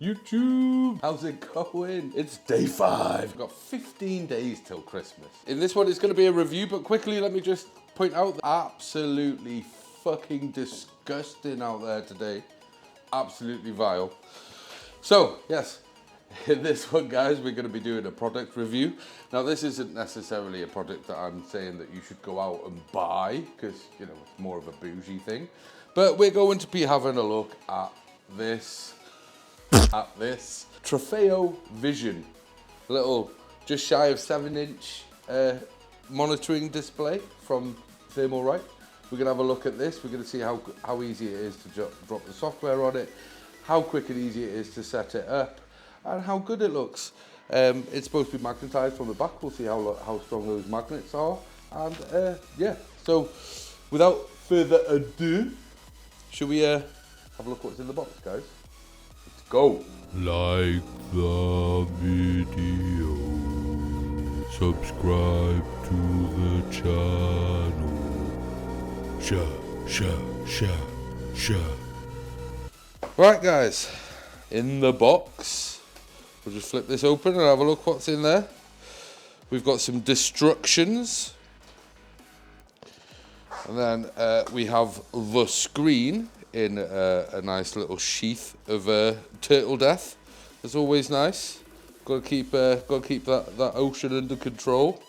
YouTube, how's it going? It's day 5. We've got 15 days till Christmas. In this one, it's going to be a review, but quickly, let me just point out, absolutely fucking disgusting out there today. Absolutely vile. So, yes, in this one, guys, we're going to be doing a product review. Now, this isn't necessarily a product that I'm saying that you should go out and buy, because, you know, it's more of a bougie thing. But we're going to be having a look at this. Trofeo Vision. A little, just shy of 7-inch monitoring display from Thermalright. We're going to have a look at this. We're going to see how easy it is to drop the software on it, how quick and easy it is to set it up, and how good it looks. It's supposed to be magnetized from the back. We'll see how strong those magnets are. And yeah, so without further ado, should we have a look what's in the box, guys? Let's go. Like the video, subscribe to the channel, share. Right, guys, in the box, we'll just flip this open and have a look what's in there. We've got some destructions, and then we have the screen in a nice little sheath of turtle death. That's always nice. Got to keep that ocean under control.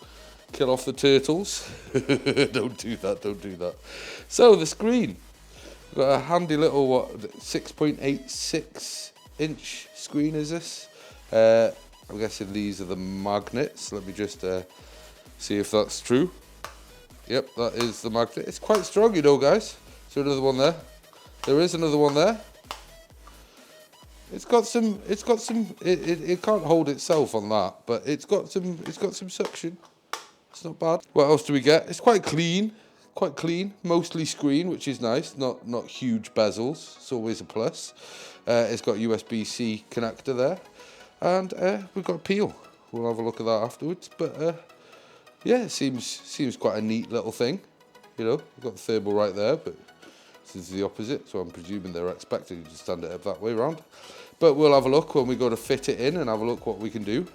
Kill off the turtles. Don't do that. So the screen. We've got a handy little 6.86 inch screen is this. I'm guessing these are the magnets. Let me just see if that's true. Yep, that is the magnet. It's quite strong, you know, guys. So another one there. There is another one there. It can't hold itself on that, but it's got some suction. It's not bad. What else do we get? It's quite clean, mostly screen, which is nice. Not huge bezels. It's always a plus. It's got USB-C connector there, and we've got a peel. We'll have a look at that afterwards. But yeah, it seems quite a neat little thing. You know, we've got the Thermalright there, but this is the opposite, so I'm presuming they're expecting you to stand it up that way around. But we'll have a look when we go to fit it in and have a look what we can do.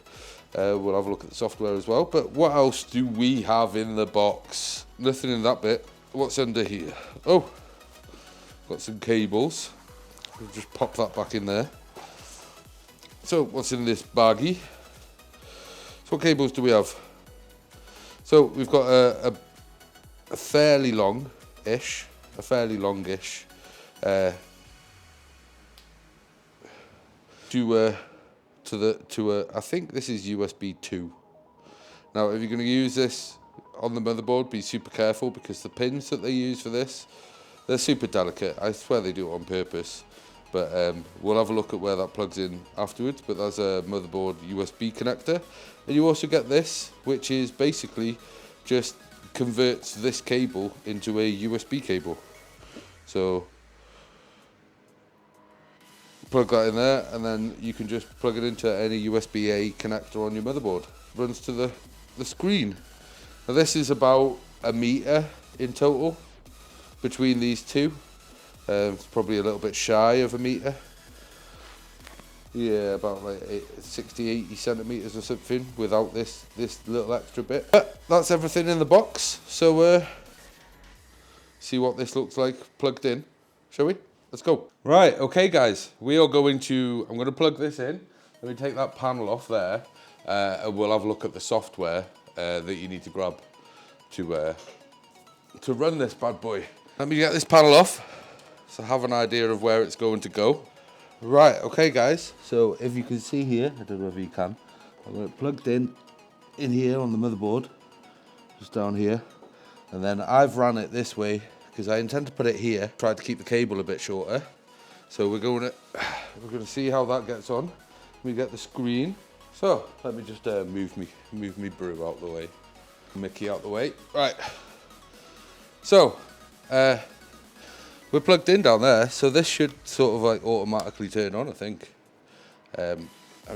We'll have a look at the software as well. But what else do we have in the box? Nothing in that bit. What's under here? Oh, got some cables. We'll just pop that back in there. So what's in this baggie? So what cables do we have? So we've got a fairly longish I think this is USB 2. Now, if you're going to use this on the motherboard, be super careful because the pins that they use for this, they're super delicate. I swear they do it on purpose. But we'll have a look at where that plugs in afterwards. But that's a motherboard USB connector. And you also get this, which is basically just converts this cable into a USB cable. So plug that in there, and then you can just plug it into any USB-A connector on your motherboard. Runs to the screen. Now this is about 1 meter in total between these two. It's probably a little bit shy of 1 meter. Yeah, about like 60-80 centimeters or something without this little extra bit. But that's everything in the box. So see what this looks like plugged in, shall we? Let's go. Right, okay guys, I'm going to plug this in. Let me take that panel off there, and we'll have a look at the software that you need to grab to run this bad boy. Let me get this panel off, so I have an idea of where it's going to go. Right, okay guys, so if you can see here, I don't know if you can, I've got it plugged in here on the motherboard, just down here, and then I've ran it this way because I intend to put it here, try to keep the cable a bit shorter. So we're going to see how that gets on. We get the screen. So let me just move me brew out the way, Mickey out the way. Right. So we're plugged in down there, so this should sort of like automatically turn on, I think. I'm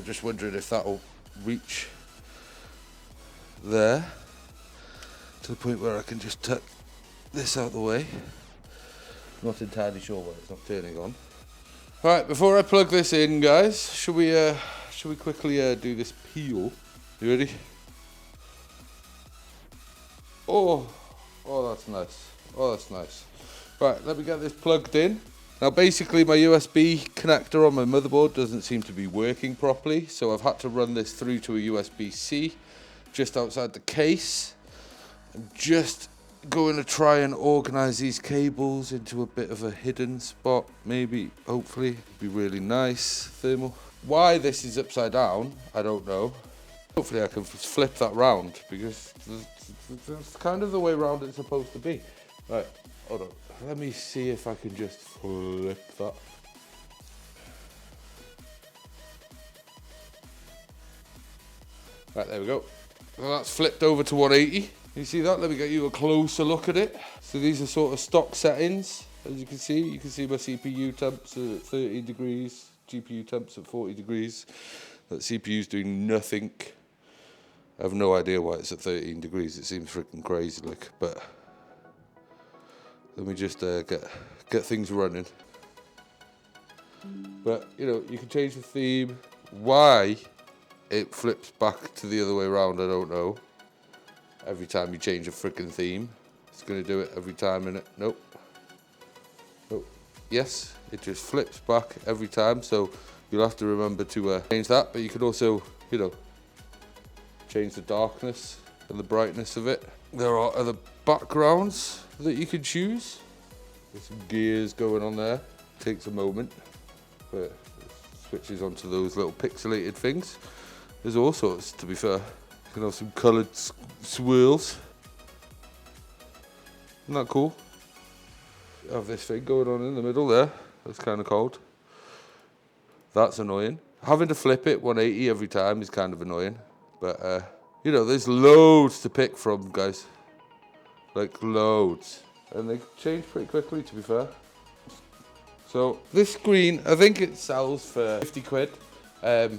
just wondering if that'll reach there to the point where I can just tuck this out the way. Not entirely sure why it's not turning on. Right, before I plug this in, guys, should we quickly do this peel? You ready? Oh, that's nice. Oh, that's nice. Right, let me get this plugged in. Now, basically, my USB connector on my motherboard doesn't seem to be working properly, so I've had to run this through to a USB-C just outside the case. I'm just going to try and organize these cables into a bit of a hidden spot, maybe, hopefully. It'd be really nice, thermal. Why this is upside down, I don't know. Hopefully I can flip that round, because that's kind of the way round it's supposed to be. Right, hold on. Let me see if I can just flip that. Right, there we go. Well, that's flipped over to 180. You see that? Let me get you a closer look at it. So these are sort of stock settings. As you can see my CPU temps are at 13 degrees, GPU temps at 40 degrees. That CPU's doing nothing. I have no idea why it's at 13 degrees. It seems freaking crazy, like, but let me just get things running. But, you know, you can change the theme. Why it flips back to the other way around, I don't know. Every time you change a freaking theme, it's going to do it every time, innit? Nope. Nope. Yes, it just flips back every time, so you'll have to remember to change that. But you can also, you know, change the darkness and the brightness of it. There are other backgrounds that you can choose. There's some gears going on there. Takes a moment, but it switches onto those little pixelated things. There's all sorts, to be fair. You can have some coloured swirls. Isn't that cool? You have this thing going on in the middle there. That's kind of cold. That's annoying. Having to flip it 180 every time is kind of annoying. But, you know, there's loads to pick from, guys. Like, loads. And they change pretty quickly, to be fair. So, this screen, I think it sells for 50 quid. I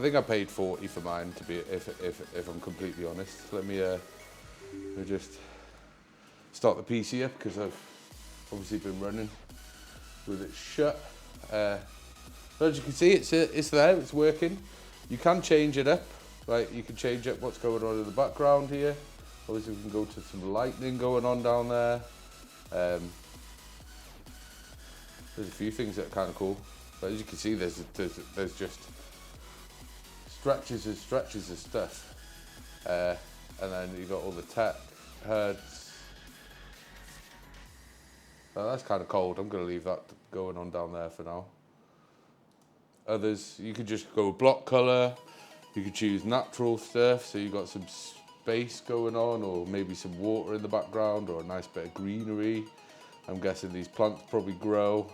think I paid 40 for mine, to be if I'm completely honest. Let me just start the PC up, because I've obviously been running with it shut. But as you can see, it's there, it's working. You can change it up, right? You can change up what's going on in the background here. Obviously, we can go to some lightning going on down there. There's a few things that are kind of cool. But as you can see, there's just stretches and stretches of stuff. And then you've got all the tech, herds. Oh, that's kind of cold. I'm going to leave that going on down there for now. Others, you could just go block color. You could choose natural stuff, so you've got some space going on, or maybe some water in the background, or a nice bit of greenery. I'm guessing these plants probably grow.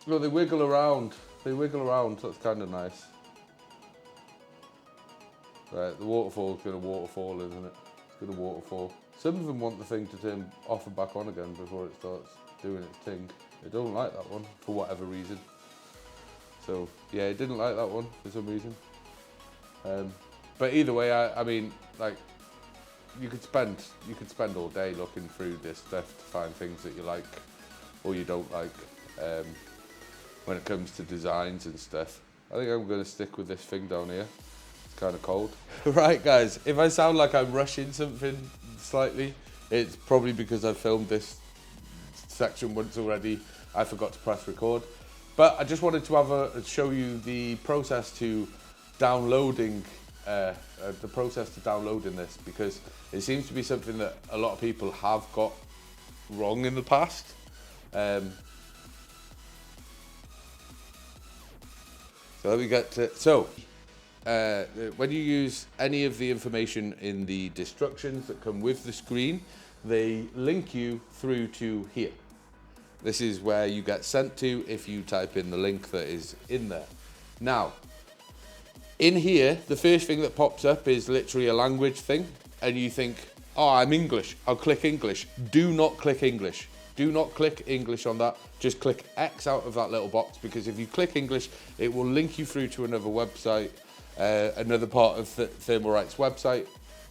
No, they wiggle around. They wiggle around, so that's kind of nice. Right, the waterfall's going to waterfall, isn't it? It's going to waterfall. Some of them want the thing to turn off and back on again before it starts doing its thing. They don't like that one, for whatever reason. So, yeah, it didn't like that one for some reason. But either way, I mean, like, you could spend all day looking through this stuff to find things that you like or you don't like. When it comes to designs and stuff, I think I'm going to stick with this thing down here. It's kind of cold. Right, guys, if I sound like I'm rushing something slightly, it's probably because I filmed this section once already. I forgot to press record. But I just wanted to show you the process to downloading this, because it seems to be something that a lot of people have got wrong in the past. So let me get to, when you use any of the information in the instructions that come with the screen, they link you through to here. This is where you get sent to if you type in the link that is in there. Now, in here, the first thing that pops up is literally a language thing, and you think, oh, I'm English, I'll click English. Do not click English. Do not click English on that. Just click X out of that little box, because if you click English, it will link you through to another website, another part of Thermalright's website,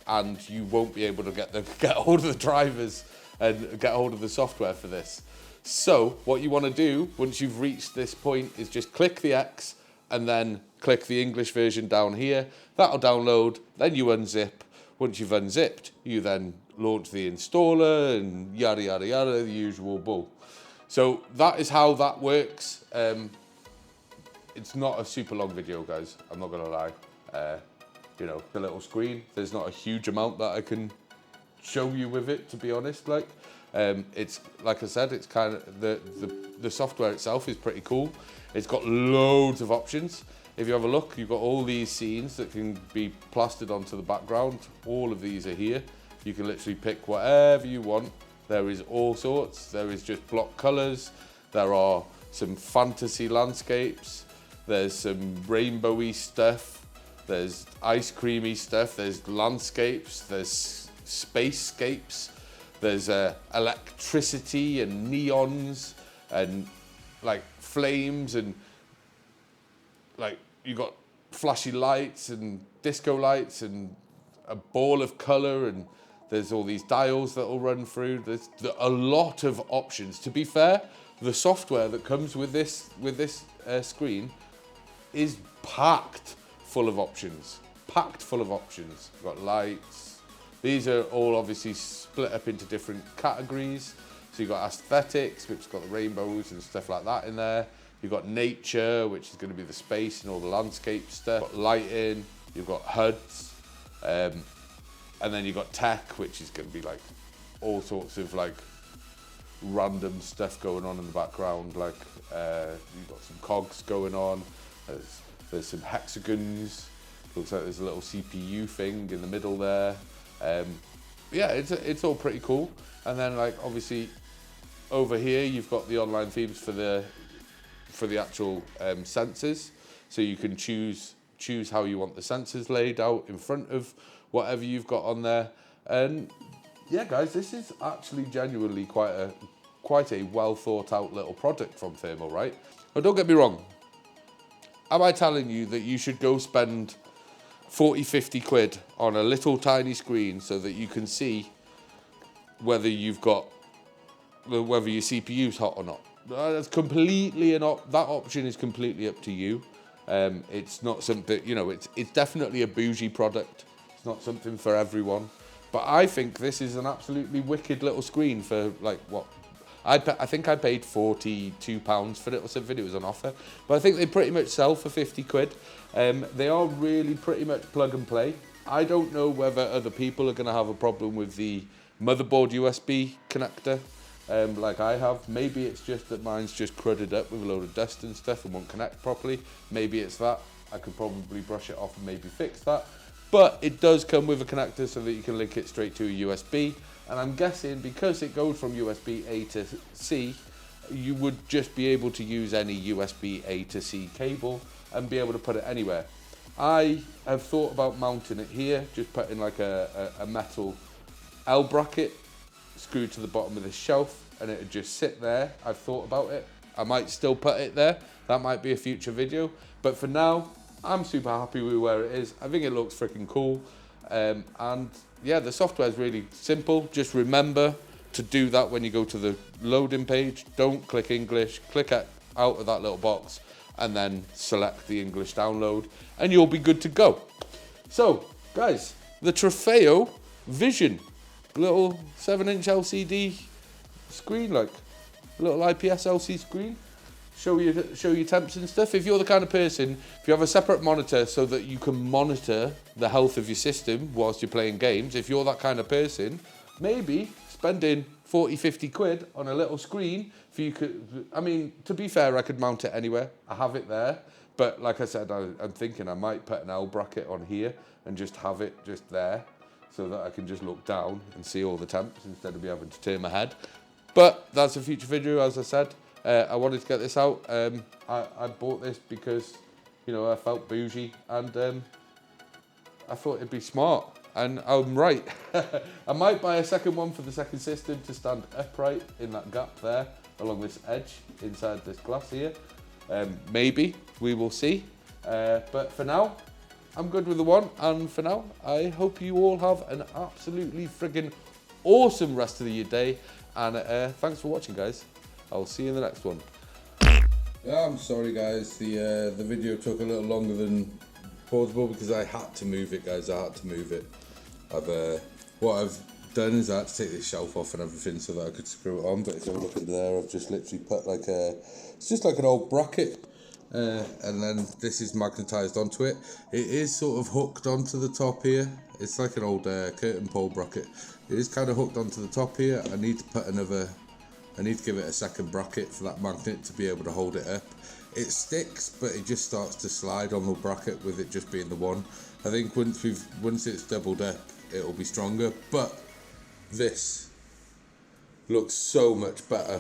and you won't be able to get hold of the drivers and get hold of the software for this. So what you want to do once you've reached this point is just click the X and then click the English version down here. That'll download, then you unzip. Once you've unzipped, you then launch the installer and yada, yada, yada, the usual bull. So that is how that works. It's not a super long video, guys. I'm not gonna lie. You know, the little screen, there's not a huge amount that I can show you with it, to be honest. Like, it's, like I said, it's kind of, the software itself is pretty cool. It's got loads of options. If you have a look, you've got all these scenes that can be plastered onto the background. All of these are here. You can literally pick whatever you want. There is all sorts. There is just block colors. There are some fantasy landscapes. There's some rainbowy stuff. There's ice creamy stuff. There's landscapes. There's spacescapes. There's electricity and neons and like flames, and like you got flashy lights and disco lights and a ball of color, and there's all these dials that will run through. There's a lot of options. To be fair, the software that comes with this screen is packed full of options. Packed full of options. You've got lights. These are all obviously split up into different categories. So you've got aesthetics, which has got the rainbows and stuff like that in there. You've got nature, which is going to be the space and all the landscape stuff. You've got lighting, you've got HUDs, and then you've got tech, which is going to be like all sorts of like random stuff going on in the background. Like you've got some cogs going on. There's some hexagons. Looks like there's a little CPU thing in the middle there. Yeah, it's all pretty cool. And then like obviously over here you've got the online themes for the actual sensors, so you can choose how you want the sensors laid out in front of whatever you've got on there. And yeah, guys, this is actually genuinely quite a well thought out little product from Thermalright. But don't get me wrong, am I telling you that you should go spend 40-50 quid on a little tiny screen so that you can see whether your CPU's hot or not? That's completely that option is completely up to you. It's not something, you know, it's definitely a bougie product. It's not something for everyone. But I think this is an absolutely wicked little screen for like what? I think I paid £42 for it or something. It was on offer. But I think they pretty much sell for 50 quid. They are really pretty much plug and play. I don't know whether other people are going to have a problem with the motherboard USB connector like I have. Maybe it's just that mine's just crudded up with a load of dust and stuff and won't connect properly. Maybe it's that. I could probably brush it off and maybe fix that. But it does come with a connector so that you can link it straight to a USB. And I'm guessing because it goes from USB A to C, you would just be able to use any USB A to C cable and be able to put it anywhere. I have thought about mounting it here, just putting like a metal L bracket screwed to the bottom of the shelf, and it would just sit there. I've thought about it. I might still put it there. That might be a future video. But for now, I'm super happy with where it is. I think it looks freaking cool. And yeah, the software is really simple. Just remember to do that when you go to the loading page. Don't click English, click out of that little box and then select the English download and you'll be good to go. So guys, the Trofeo Vision, little 7-inch LCD screen, like little IPS LCD screen. Show you temps and stuff. If you're the kind of person, if you have a separate monitor so that you can monitor the health of your system whilst you're playing games, if you're that kind of person, maybe spending 40-50 quid on a little screen for you could, I mean, to be fair, I could mount it anywhere. I have it there. But like I said, I'm thinking I might put an L bracket on here and just have it just there so that I can just look down and see all the temps instead of me having to turn my head. But that's a future video, as I said. I wanted to get this out. I bought this because, you know, I felt bougie and I thought it'd be smart. And I'm right. I might buy a second one for the second system to stand upright in that gap there along this edge inside this glass here. Maybe, we will see. But for now, I'm good with the one. And for now, I hope you all have an absolutely friggin' awesome rest of your day. And thanks for watching, guys. I'll see you in the next one. Yeah, I'm sorry guys, the video took a little longer than plausible because I had to move it, guys. I had to move it. What I've done is I had to take this shelf off and everything so that I could screw it on, but if you look at there, I've just literally put like it's just like an old bracket, and then this is magnetised onto it. It is sort of hooked onto the top here. It's like an old curtain pole bracket. It is kind of hooked onto the top here. I need to give it a second bracket for that magnet to be able to hold it up. It sticks, but it just starts to slide on the bracket with it just being the one. I think once it's doubled up, it'll be stronger, but this looks so much better.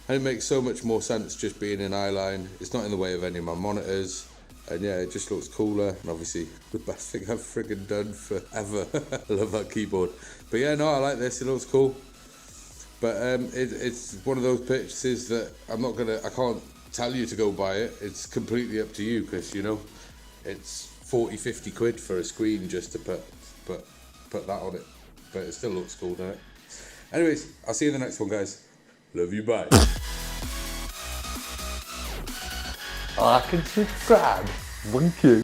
And it makes so much more sense just being in eyeline. It's not in the way of any of my monitors. And yeah, it just looks cooler. And obviously, the best thing I've friggin' done forever. I love that keyboard. But yeah, no, I like this. It looks cool. But it's one of those purchases that I can't tell you to go buy it. It's completely up to you because, you know, it's 40-50 quid for a screen just to put that on it. But it still looks cool, doesn't it? Anyways, I'll see you in the next one, guys. Love you, bye. Like and subscribe. Thank you.